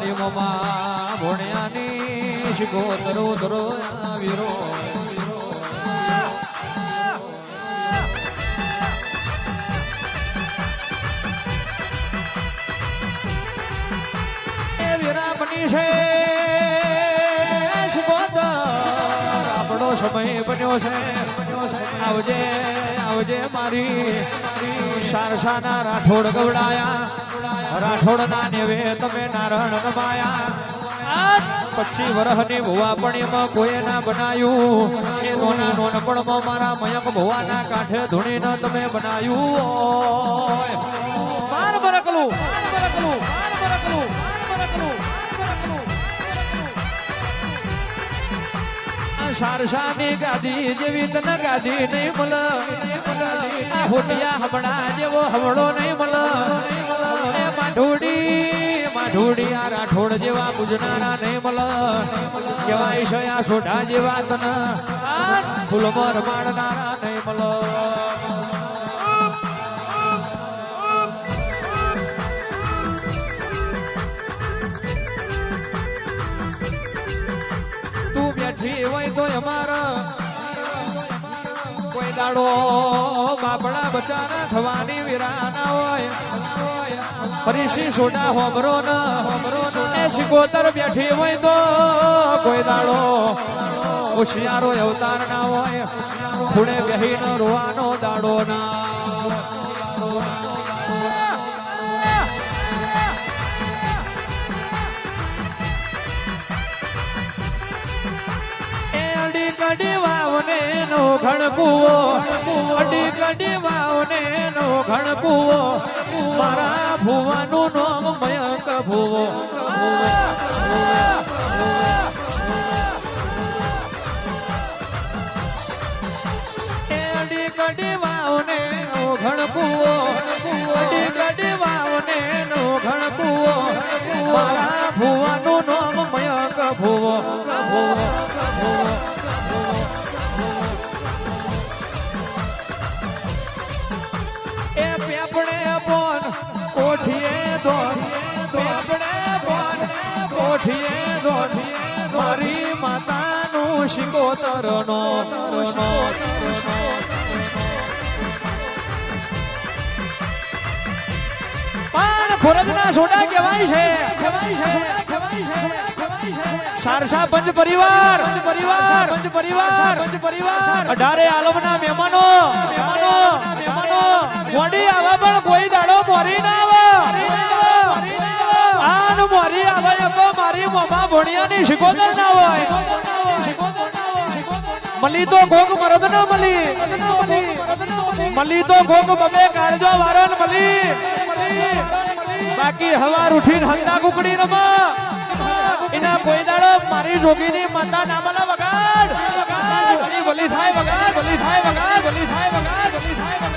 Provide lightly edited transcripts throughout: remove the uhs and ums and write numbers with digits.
મારી મમા ભોણ્યાની શિકોતરો ધરો વીરો વીરામણી છે શિકોતર આપણો સમય બન્યો છે આવજે આવજે મારી શારસાના રાઠોડ ગવડાયા રાઠોડના નેવે તમે નારણ નમાયા 25 વર્ષની ભુવા પણ એમાં કોઈ ના બનાયું એ નોના નોનપણમાં મારા મયંક ભુવાના કાંઠે ધૂણીને તમે બનાયું માર બરકલું શારસાની ગાદી જેવી તને ગાદી નહીં મળ આ હોટિયા હમણા જેવો હમણો નહીં મળ માઢુડી આ રાઠોડ જેવા પૂજનારા નહીં મળ કેવાય છે આ સોઢા જેવા તને ફૂલમર માડનારા નહીં મળ હોય તો અમારા કોઈ દાડો બાપડા બચારા થવાની વિરાના હોય ફરીસી સોડા હોમરો ને શિકોતર બેઠી હોય તો કોઈ દાડો હોશિયારો અવતાર ના હોય ખૂણે બેહીને રોવાનો દાડો ના કડી વાવને નો ઘણકુવો કડી કડી વાવને નો ઘણકુવો મારા ભુવાનું નામ મયંક ભુવો કડી કડી વાવને નો ઘણકુવો કડી કડી વાવને નો ઘણકુવો મારા ભુવાનું નામ મયંક ભુવો મારી માતાનું શિકોતર નો પણ ખોરજના સોડા કહેવાય છે શારસા પંચ પરિવાર 18 આલમના મહેમાનો મોડી આવા પણ કોઈ દાડો મોરી ના આવે મોરી આવે તો મારી મમા ભોણિયાની શિકોતર ના હોય મલી તો ગોગ મરદ ના મલી તો ગોગ બબે કાળજો વારન મલી બાકી હવાર ઉઠીને હંદા કુકડી રમા એના કોઈ દાડો મારી જોગીની માતા નામના વગાડ બલી થાય વગાડ બલી થાય વગાડ બલી થાય વગાડ બલી થાય વગાડ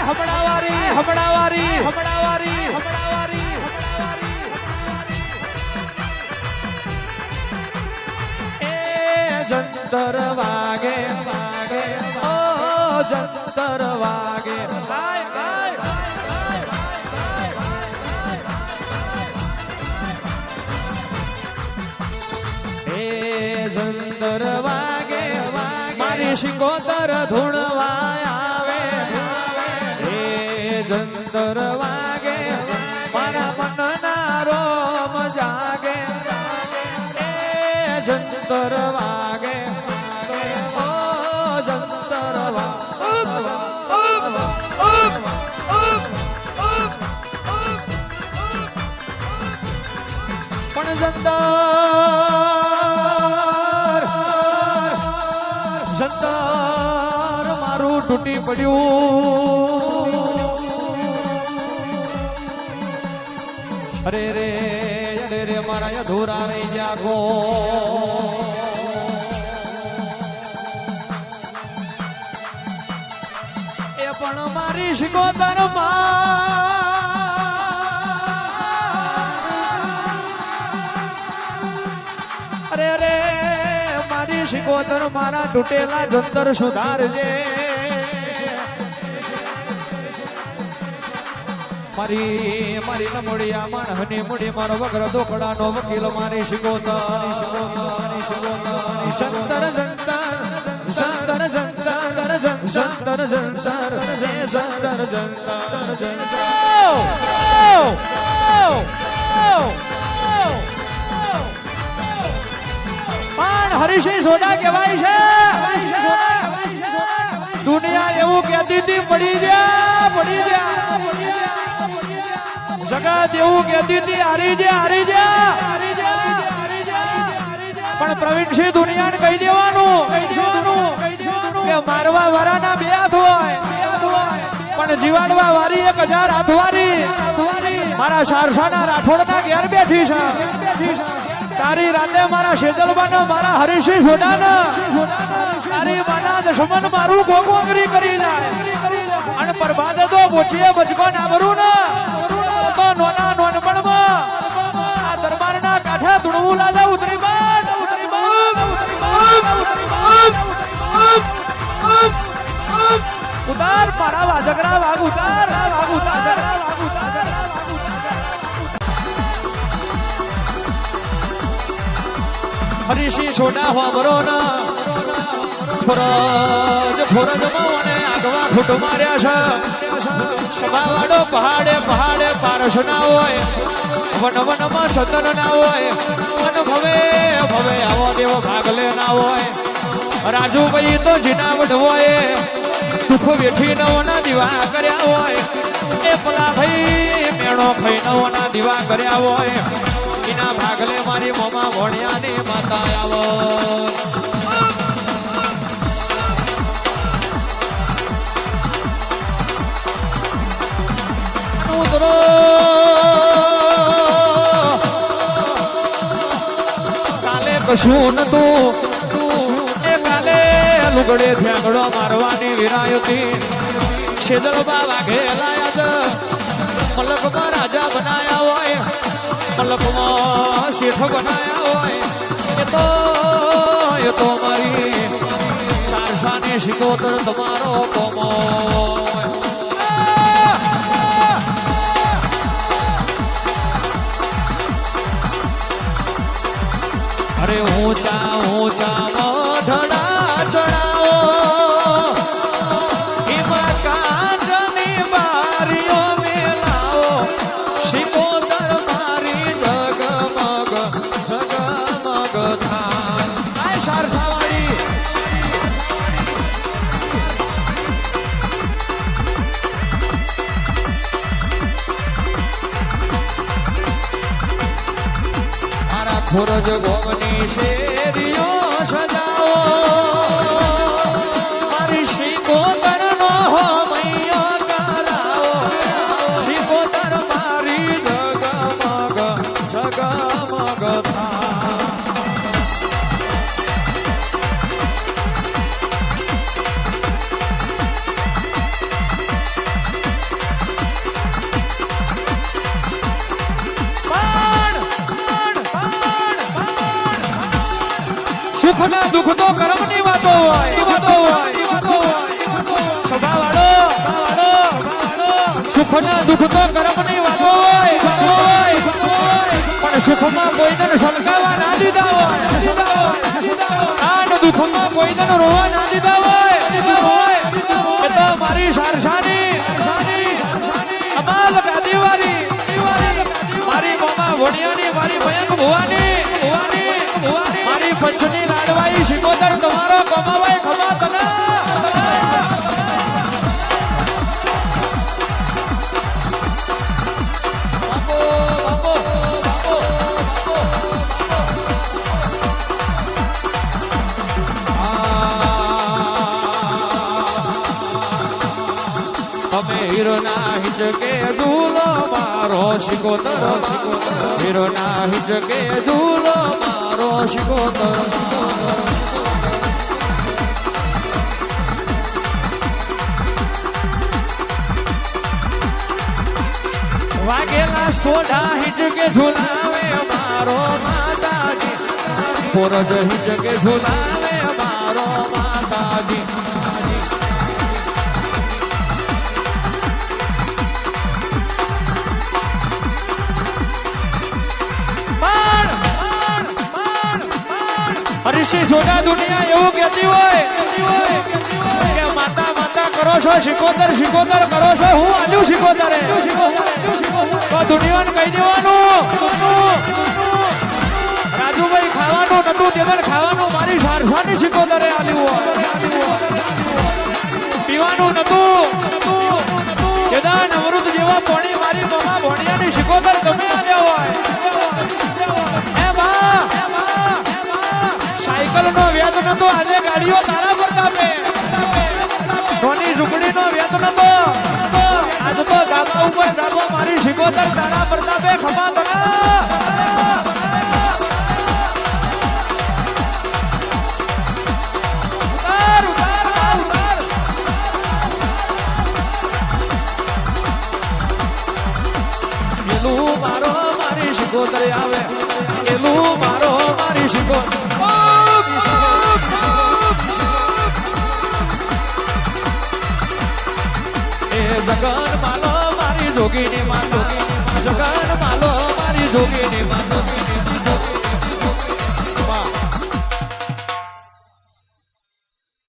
હમણાવારી એ જંતર વાગે ઓ જંતર વાગે એ જંતર વાગે મારી શિકોતર ધૂણવાય જંતર વાગે મારા મનના રોમ જાગે એ જંતર વાગે ઓ જંતર પણ જંતર મારું તૂટી પડ્યું અરે રે મારા અધૂરા રહી જાગો એ પણ મારી શિકોતર અરે મારી શિકોતર મારા તૂટેલા જંતર સુધારજે મારી મારી નમોડિયા માણહની મુડી મારો વગર દોકડાનો વકીલ મારી શિકોતર સંતર જંતર સંતર જંતર સંતર જંતર સંતર જંતર પણ હરિસિંહ સોડા કહેવાય છે દુનિયા એવું કહેતી હતી પડી જા જગત એવું કહેતી હતી હારી જા પણ પ્રવીણસિંહ દુનિયાને કહી દેવાનું કે મારવા વાળાના બે હાથ હોય પણ જીવાડવા વાળી 1000 હાથવારી મારા શારસાના રાઠોડના ઘેર બેઠી છે તારી રાતે મારા શેતલબાનો મારા હરિસિંહ સોડાનો તારી માના દશમન મારું ગોગોગરી કરી જાય અને પરબાદ તો બોચીએ બચકો ના ભરું ને તો નોના નોનપણમાં આ દરબારના કાંઠે ધૂણવું લાદા ઉતરી બાદ ઉતાર મારા વાજગરા વાગ ઉતાર હરિસિંહ સોડા હોબરો ના ફોરજ મોને આગવા ફૂટ માર્યા છે સભાવાડો પહાડે પારસ ના હોય વનમાં ચંદન ના હોય અને ભવે આવો દેવો ભાગલે ના હોય રાજુભાઈ તો જીનાવડ હોય દુઃખ વેઠી નવના દીવા કર્યા હોય એ પલા ભાઈ મેણો ખાઈ નવના દીવા કર્યા હોય એના ભાગલે મારી મોમાં ભણ્યાની માતા આવો ઉતરો કાલે કશું નતું એ કાલે લુગડે થેગડો મારવાની વિરાયતી છેદલ બાવા ઘેલાયા મલકમાં રાજા બનાયા હોય મલકમાં શેઠ બનાયા હોય એ તો મારી શારસાની શિકોતર તમારો કોમો અરે ઊંચા મોઢડા ચડાવો એમાં કાચની બારીઓ મેલાવો શિકોતર મારી જગમગ થાય આ શારસાવાળી મારા ખોરજ ગોમની શેરીઓ સજાવો મારી શિકોતર નો મૈયો કરાવો શિકોતર મારી જગમગ સુખ ના દુઃખ તો કર્મ ની વાતો હોય સ્વભાવવાળો સુખ ના દુઃખ તો કર્મ ની વાતો હોય પણ સુખમાં કોઈને સલકાવા ના દીધા હોય આન દુઃખમાં કોઈને રોવા ના દીધા હોય એ તો મારી શારસાની અમાલ ગાદીવાળી મારી મામા વણિયાની મારી મયંક ભુવાની મારી પંચની લાડવાઈ શિકોતર તમારો કમાવાય ખમા તના હીરોના હિચકે ધૂલો મારો શિકોતર હીરોના હિચકે ધૂલો મારો શિકોતર વાગેલા સોઢા હિચકે ઝુલાવે મારો માતાજી ફોરજ હિચકે ઝુલાવે મારો માતાજી પરીક્ષી છોટા દુનિયા એવું કહેતી હોય કે માતા માતા કરો છો શિકોતર શિકોતર કરો છો હું આલ્યું શિકોતરે તો દુનિયાને કહી દેવાનું રાજુભાઈ ખાવાનું નતું તેદર ખાવાનું મારી સારસાની શિકોતરે આલ્યું પીવાનું નતું કેદાન અમૃત જેવા પાણી મારી મમા ભણિયાની શિકોતર તમે આલ્યા હોય એ બા સાયકલ નો વ્યાજ નતો આજે ગાડીઓ તારા પર તાપે રોની ઝુંપડી નો વ્યાજ નતો આજ તો ધાબા ઉપર ધાબો મારી શિકોતર તારા પર તાપે ખમા તના મારો મારી શિકોતર આવે એલું મારો મારી શિકોતર એ જગન માલો મારી જોગીની માતા જગન માલો મારી જોગી